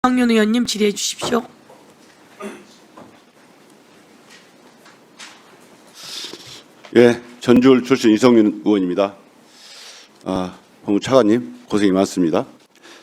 황윤 의원님 질의해 주십시오. 예, 전주울 출신 이성윤 의원입니다. 법무 차관님 고생이 많습니다.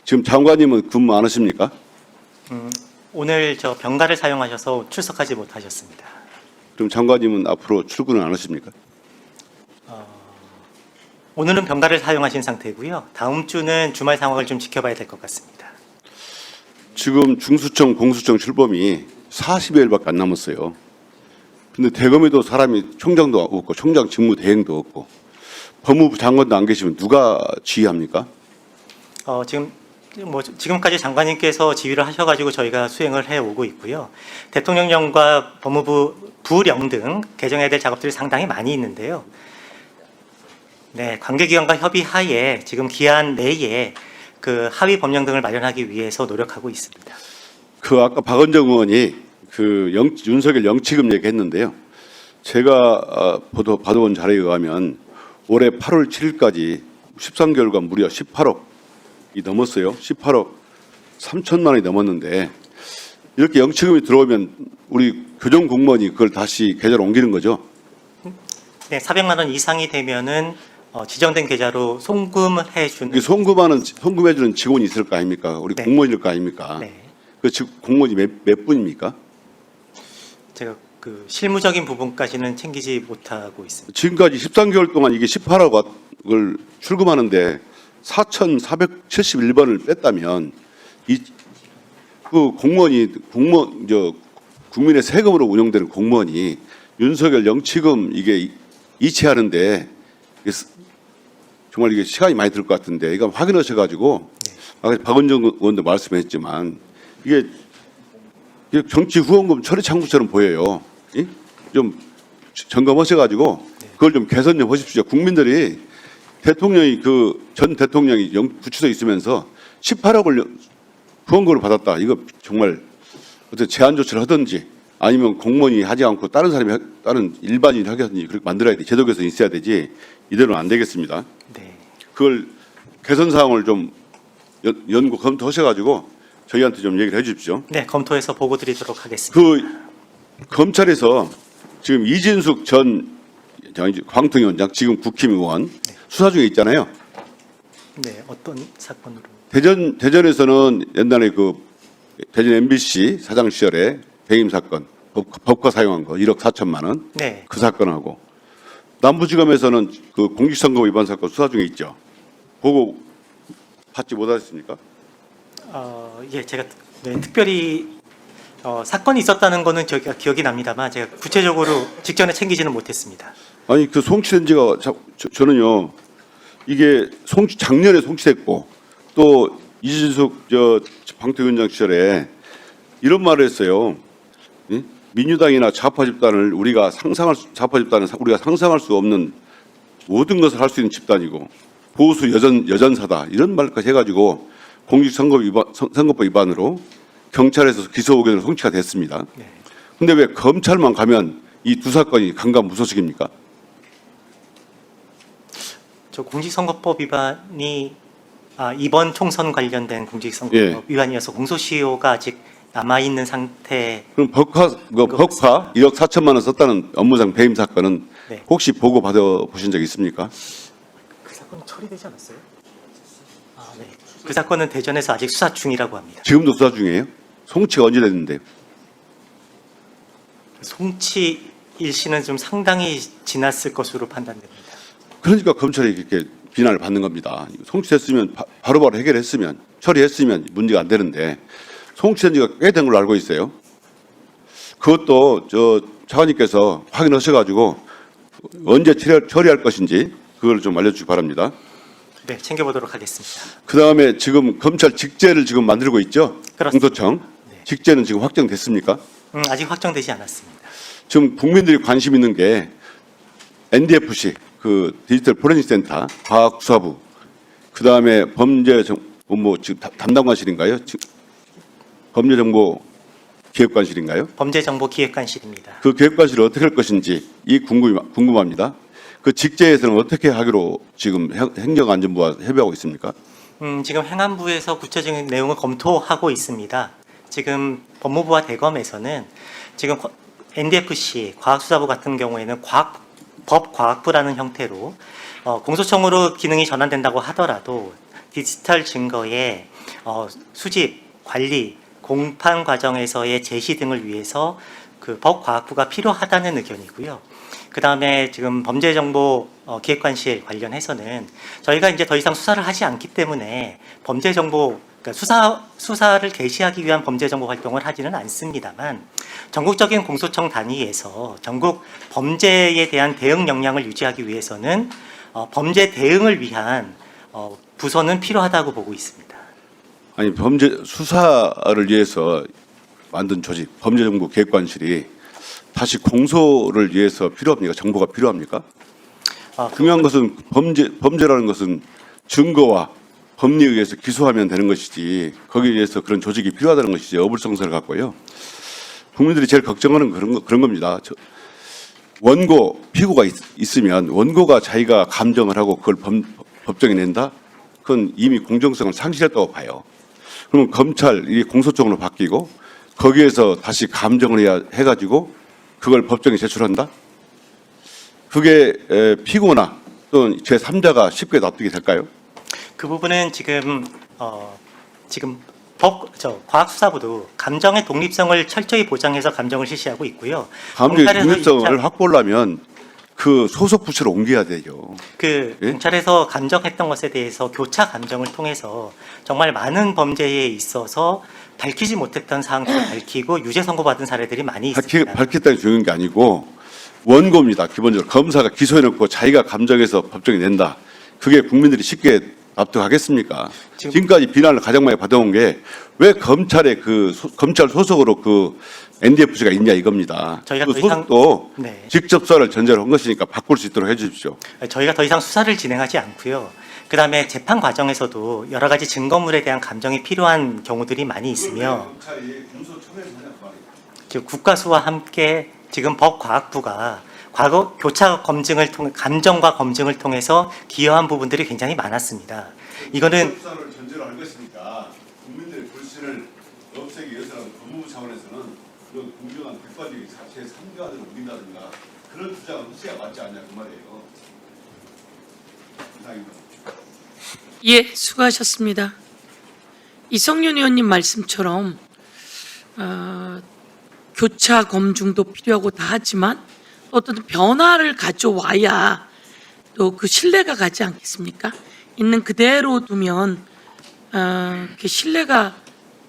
지금 장관님은 근무 안 하십니까? 오늘 저 병가를 사용하셔서 출석하지 못하셨습니다. 그럼 장관님은 앞으로 출근을 안 하십니까? 오늘은 병가를 사용하신 상태고요. 다음 주는 주말 상황을 좀 지켜봐야 될 것 같습니다. 지금 중수청, 공수청 출범이 40여일밖에 안 남았어요. 근데 대검에도 사람이 총장도 없고 총장 직무 대행도 없고 법무부 장관도 안 계시면 누가 지휘합니까? 지금까지 장관님께서 지휘를 하셔가지고 저희가 수행을 해 오고 있고요. 대통령령과 법무부 부령 등 개정해야 될 작업들이 상당히 많이 있는데요. 네, 관계기관과 협의하에 지금 기한 내에 그 하위 법령 등을 마련하기 위해서 노력하고 있습니다. 아까 박원정 의원이 윤석열 영치금 얘기했는데요. 제가 받아온 자료에 의하면 올해 8월 7일까지 13개월간 무려 18억이 넘었어요. 18억 3천만 원이 넘었는데 이렇게 영치금이 들어오면 우리 교정 공무원이 그걸 다시 계좌로 옮기는 거죠? 네, 400만 원 이상이 되면은 지정된 계좌로 송금해 주는. 송금해주는 직원이 있을 거 아닙니까? 우리 네. 공무원일 거 아닙니까? 네. 공무원이 몇 분입니까? 제가 그 실무적인 부분까지는 챙기지 못하고 있습니다. 지금까지 13개월 동안 이게 18억을 출금하는데 4,471번을 뺐다면 국민의 세금으로 운영되는 공무원이 윤석열 영치금 이게 이체하는데 정말 이게 시간이 많이 들 것 같은데 이거 확인하셔가지고 아까 박원정 의원도 말씀했지만 이게 정치 후원금 처리 창구처럼 보여요. 좀 점검하셔가지고 그걸 좀 개선 좀 하십시오. 국민들이 대통령이 전 대통령이 구치소에 있으면서 18억을 후원금을 받았다. 이거 정말 어떻게 제한 조치를 하든지 아니면 공무원이 하지 않고 다른 일반인이 하겠든지 그렇게 만들어야 돼. 제도 개선이 있어야 되지. 이대로는 안 되겠습니다. 네. 그걸 개선 사항을 좀 연구 검토하셔가지고 저희한테 좀 얘기를 해주십시오. 네, 검토해서 보고 드리도록 하겠습니다. 검찰에서 지금 이진숙 전 광통위원장 지금 국힘의원 수사 중에 있잖아요. 네, 어떤 사건으로? 대전에서는 옛날에 대전 MBC 사장 시절에 배임 사건 법과 사용한 거 1억 4천만 원. 네. 그 사건하고 남부지검에서는 공직선거 위반 사건 수사 중에 있죠. 보고 받지 못하셨습니까? 예, 제가 특별히 사건이 있었다는 거는 제가 기억이 납니다만 제가 구체적으로 직전에 챙기지는 못했습니다. 아니 송치된 지가 저는요 이게 작년에 송치됐고 또 이진숙 방통위원장 시절에 이런 말을 했어요. 민주당이나 좌파 집단을 우리가 상상할 수 없는 모든 것을 할 수 있는 집단이고 보수 여전사다 이런 말까지 해가지고 공직선거법 위반으로 경찰에서 기소 의견으로 송치가 됐습니다. 그런데 왜 검찰만 가면 이 두 사건이 강간무소식입니까? 저 공직선거법 위반이 이번 총선 관련된 공직선거법 위반이어서 공소시효가 아직 남아 있는 상태. 그럼 법화 1억 4천만 원 썼다는 업무상 배임 사건은 네. 혹시 보고 받아 보신 적 있습니까? 그 사건은 처리되지 않았어요? 네. 그 사건은 대전에서 아직 수사 중이라고 합니다. 지금도 수사 중이에요? 송치가 언제 됐는데요? 송치 일시는 좀 상당히 지났을 것으로 판단됩니다. 그러니까 검찰이 이렇게 비난을 받는 겁니다. 송치됐으면 바로바로 해결했으면 처리했으면 문제가 안 되는데 송치된 지가 꽤 된 걸로 알고 있어요. 그것도 차관님께서 확인하셔가지고 언제 처리할 것인지 그걸 좀 알려주시기 바랍니다. 네, 챙겨보도록 하겠습니다. 그 다음에 지금 검찰 직제를 지금 만들고 있죠? 그렇습니다. 공소청. 네. 직제는 지금 확정됐습니까? 아직 확정되지 않았습니다. 지금 국민들이 관심 있는 게 NDFC, 디지털 포렌식 센터, 과학수사부, 그 다음에 범죄정보 지금 담당관실인가요? 범죄정보기획관실인가요? 범죄정보기획관실입니다. 그 기획관실을 어떻게 할 것인지 궁금합니다. 그 직제에서는 어떻게 하기로 지금 행정안전부와 협의하고 있습니까? 지금 행안부에서 구체적인 내용을 검토하고 있습니다. 지금 법무부와 대검에서는 지금 NDFC 과학수사부 같은 경우에는 법과학부라는 형태로 공소청으로 기능이 전환된다고 하더라도 디지털 증거의 수집, 관리, 공판 과정에서의 제시 등을 위해서 그 법과학부가 필요하다는 의견이고요. 그 다음에 지금 범죄정보 기획관실 관련해서는 저희가 이제 더 이상 수사를 하지 않기 때문에 범죄정보 그러니까 수사를 개시하기 위한 범죄정보 활동을 하지는 않습니다만 전국적인 공소청 단위에서 전국 범죄에 대한 대응 역량을 유지하기 위해서는 범죄 대응을 위한 부서는 필요하다고 보고 있습니다. 아니 범죄 수사를 위해서 만든 조직 범죄정보 기획관실이 다시 공소를 위해서 필요합니까? 정보가 필요합니까? 중요한 것은 범죄라는 것은 증거와 법리에 의해서 기소하면 되는 것이지 거기에 의해서 그런 조직이 필요하다는 것이지 어불성설을 갖고요. 국민들이 제일 걱정하는 그런 겁니다. 원고 피고가 있으면 원고가 자기가 감정을 하고 그걸 법정에 낸다? 그건 이미 공정성을 상실했다고 봐요. 그러면 검찰이 공소장으로 바뀌고 거기에서 다시 감정을 해가지고 그걸 법정에 제출한다? 그게 피고나 또는 제3자가 쉽게 납득이 될까요? 그 부분은 지금 과학수사부도 감정의 독립성을 철저히 보장해서 감정을 실시하고 있고요. 감정의 검찰에서 독립성을 확보하려면 그 소속 부처로 옮겨야 되죠. 그 예? 경찰에서 감정했던 것에 대해서 교차 감정을 통해서 정말 많은 범죄에 있어서 밝히지 못했던 사항들을 밝히고 유죄 선고받은 사례들이 많이 있습니다. 밝혔다는 중요한 게 아니고 원고입니다. 기본적으로 검사가 기소해놓고 자기가 감정해서 법정에 낸다. 그게 국민들이 쉽게 납득하겠습니까? 지금까지 비난을 가장 많이 받아온 게 왜 검찰에 검찰 소속으로 그 NDFC가 있냐 이겁니다. 저희가 그 더 이상- 소속도 네. 직접 수사를 전제로 한 것이니까 바꿀 수 있도록 해주십시오. 저희가 더 이상 수사를 진행하지 않고요. 그 다음에 재판 과정에서도 여러 가지 증거물에 대한 감정이 필요한 경우들이 많이 있으며 지금 국가수와 함께 지금 법과학부가 과거 교차 검증을 통해 감정과 검증을 통해서 기여한 부분들이 굉장히 많았습니다. 이거는 수사를 전제로 한 것이니까 국민들의 불신을 없애기 위해서는 법무부 차원에서는 그런 공정한 객관적인 자체의 3개안을 옮긴다든가 그런 주장은 후세가 맞지 않냐 그 말이에요. 이상입니다. 예, 수고하셨습니다. 이성윤 의원님 말씀처럼 교차 검증도 필요하고 다 하지만 어떤 변화를 가져와야 또 그 신뢰가 가지 않겠습니까? 있는 그대로 두면 그 신뢰가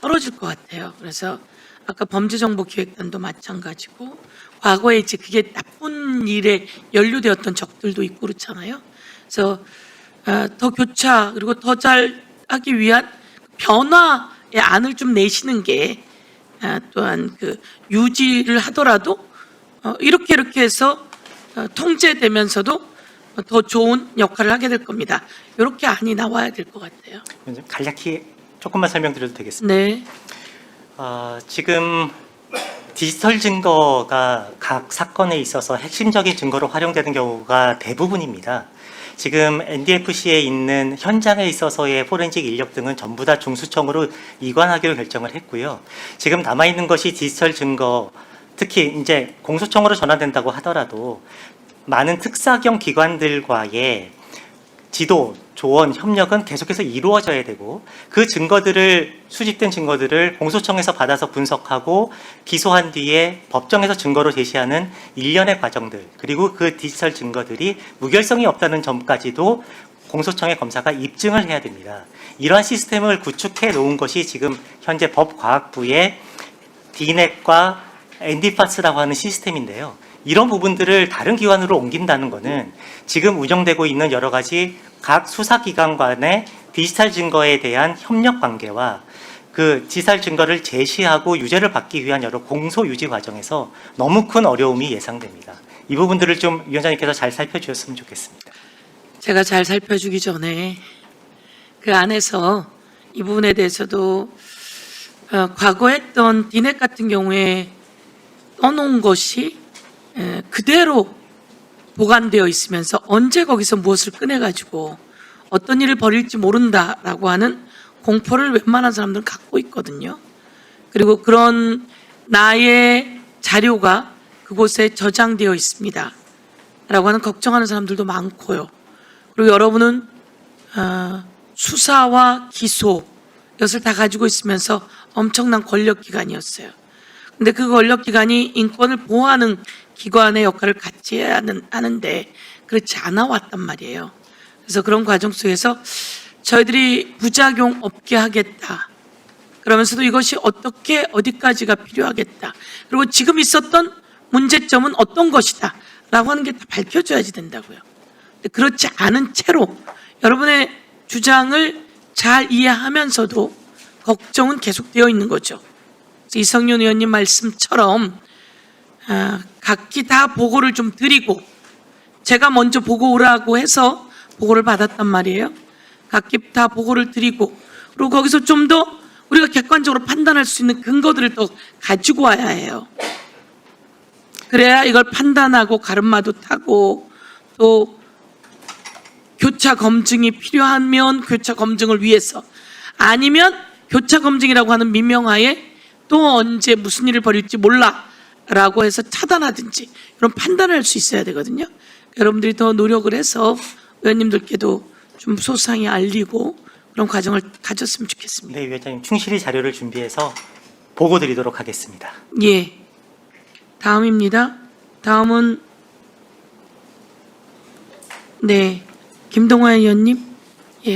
떨어질 것 같아요. 그래서 아까 범죄정보기획단도 마찬가지고 과거에 이제 그게 나쁜 일에 연루되었던 적들도 있고 그렇잖아요. 그래서 더 교차 그리고 더 잘하기 위한 변화의 안을 좀 내시는 게 또한 그 유지를 하더라도 이렇게 해서 통제되면서도 더 좋은 역할을 하게 될 겁니다. 이렇게 안이 나와야 될 것 같아요. 간략히 조금만 설명드려도 되겠습니다. 네, 지금 디지털 증거가 각 사건에 있어서 핵심적인 증거로 활용되는 경우가 대부분입니다. 지금 NDFC에 있는 현장에 있어서의 포렌식 인력 등은 전부 다 중수청으로 이관하기로 결정을 했고요. 지금 남아있는 것이 디지털 증거, 특히 이제 공소청으로 전환된다고 하더라도 많은 특사경 기관들과의 지도, 조언, 협력은 계속해서 이루어져야 되고 그 증거들을 수집된 증거들을 공소청에서 받아서 분석하고 기소한 뒤에 법정에서 증거로 제시하는 일련의 과정들 그리고 그 디지털 증거들이 무결성이 없다는 점까지도 공소청의 검사가 입증을 해야 됩니다. 이러한 시스템을 구축해 놓은 것이 지금 현재 법과학부의 DNET과 NDPAS라고 하는 시스템인데요. 이런 부분들을 다른 기관으로 옮긴다는 것은 지금 운영되고 있는 여러 가지 각 수사기관 간의 디지털 증거에 대한 협력 관계와 그 디지털 증거를 제시하고 유죄를 받기 위한 여러 공소 유지 과정에서 너무 큰 어려움이 예상됩니다. 이 부분들을 좀 위원장님께서 잘 살펴주셨으면 좋겠습니다. 제가 잘 살펴주기 전에 그 안에서 이 부분에 대해서도 과거에 했던 디넷 같은 경우에 떠놓은 것이 그대로 보관되어 있으면서 언제 거기서 무엇을 꺼내가지고 어떤 일을 벌일지 모른다라고 하는 공포를 웬만한 사람들은 갖고 있거든요. 그리고 그런 나의 자료가 그곳에 저장되어 있습니다 라고 하는 걱정하는 사람들도 많고요. 그리고 여러분은 수사와 기소 이것을 다 가지고 있으면서 엄청난 권력기관이었어요. 근데 그 권력기관이 인권을 보호하는 기관의 역할을 같이 해야 하는데 그렇지 않아 왔단 말이에요. 그래서 그런 과정 속에서 저희들이 부작용 없게 하겠다. 그러면서도 이것이 어떻게 어디까지가 필요하겠다. 그리고 지금 있었던 문제점은 어떤 것이다 라고 하는 게 다 밝혀져야지 된다고요. 근데 그렇지 않은 채로 여러분의 주장을 잘 이해하면서도 걱정은 계속되어 있는 거죠. 그래서 이성윤 의원님 말씀처럼 각기 다 보고를 좀 드리고 제가 먼저 보고 오라고 해서 보고를 받았단 말이에요. 각기 다 보고를 드리고 그리고 거기서 좀 더 우리가 객관적으로 판단할 수 있는 근거들을 더 가지고 와야 해요. 그래야 이걸 판단하고 가름마도 타고 또 교차 검증이 필요하면 교차 검증을 위해서 아니면 교차 검증이라고 하는 민명하에 또 언제 무슨 일을 벌일지 몰라라고 해서 차단하든지 그런 판단을 할 수 있어야 되거든요. 여러분들이 더 노력을 해서 의원님들께도 좀 소상히 알리고 그런 과정을 가졌으면 좋겠습니다. 네, 위원장님 충실히 자료를 준비해서 보고 드리도록 하겠습니다. 예. 다음입니다. 다음은 네 김동완 의원님.